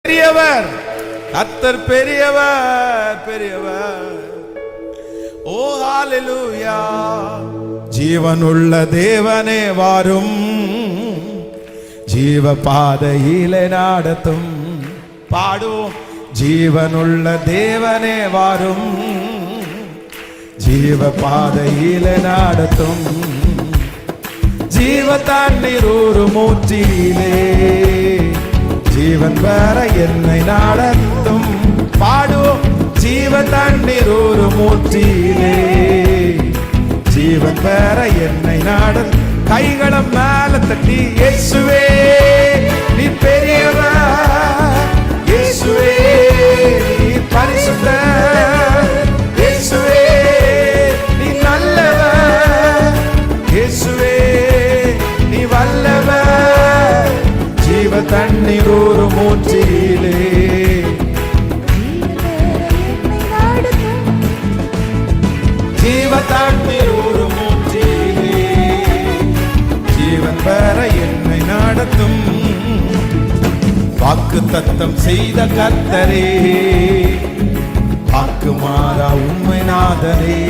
பெரியவர், கர்த்தர் பெரியவர், பெரியவர். ஓ ஹalleluya. ஜீவனுள்ள தேவனே வாரும், ஜீவ பாதையிலே நடத்தும். பாடுவோம். ஜீவனுள்ள தேவனே வாரும், ஜீவ பாதையிலே நடத்தும். ஜீவ தண்ணீர் ஊறும் ஊற்றிலே ஜீவன் பெற என்னை நடத்தும். பாடுவோம். ஜீவ தண்ணீர் ஊறும் ஊற்றிலே ஜீவன் பெற என்னை நடத்தும். கைகளை மேல தட்டி இயேசுவே நீ பெரியவர், இயேசுவே நீ பரிசுத்தர், இயேசுவே நீ நல்லவர், இயேசுவே நீ வல்லவர். ஜீவ தண்ணீர் ஊறும் ஊற்றிலே ஜீவ தண்ணீர் ஊறும் ஊற்றிலே ஜீவன் பெற என்னை நடத்தும். வாக்கு தத்தம் செய்த கர்த்தரே, வாக்கு மாறா உண்மை நாதரே.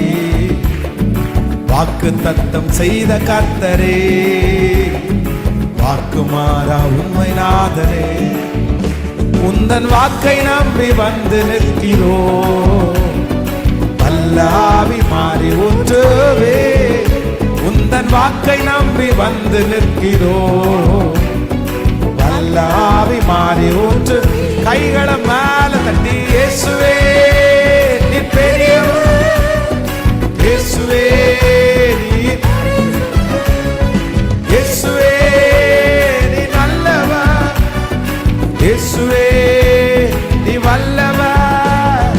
வாக்கு தத்தம் செய்த கர்த்தரே, வாக்கு மாறா உண்மை நாதரே. உந்தன் வாக்கை நம்பி வந்து நிற்கிறோ, வல்லாவி மாறி ஊற்றுவே. உந்தன் வாக்கை நம்பி வந்து நிற்கிறோ, வல்லாவி மாறி ஊற்று. கைகளை மேல தட்டி இயேசுவே நீ பெரியவர், இயேசுவே நீ, இயேசுவே நீ நல்லவர், இயேசுவே நீ வல்லவர்.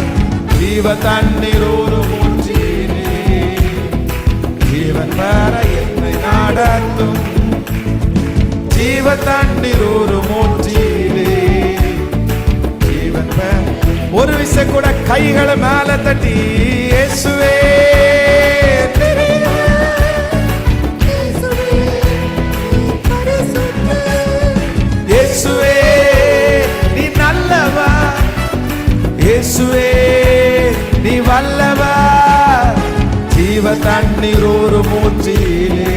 ஜீவ தண்ணீர் ஊறும் ஊற்றிலே ஜீவன் பெற என்னை நடத்தும். ஜீவ தண்ணீர் ஊறும் ஊற்றிலே ஜீவன் பெற. ஒரு விசை கூட கைகளை மேல தட்டி இயேசுவே இயேசுவே நீ நல்லவர், இயேசுவே நீ வல்லவர். ஜீவ தண்ணீர் ஊறும் ஊற்றிலே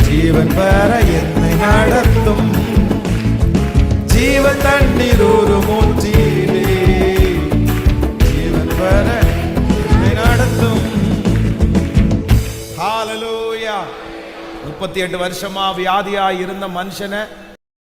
ஜீவன் பெற என்னை நடத்தும். ஜீவ தண்ணீர் ஊறும் ஊற்றிலே ஜீவன் பெற என்னை நடத்தும். ஹalleluya. 38 வருஷமா வியாதியா இருந்த மனுஷனை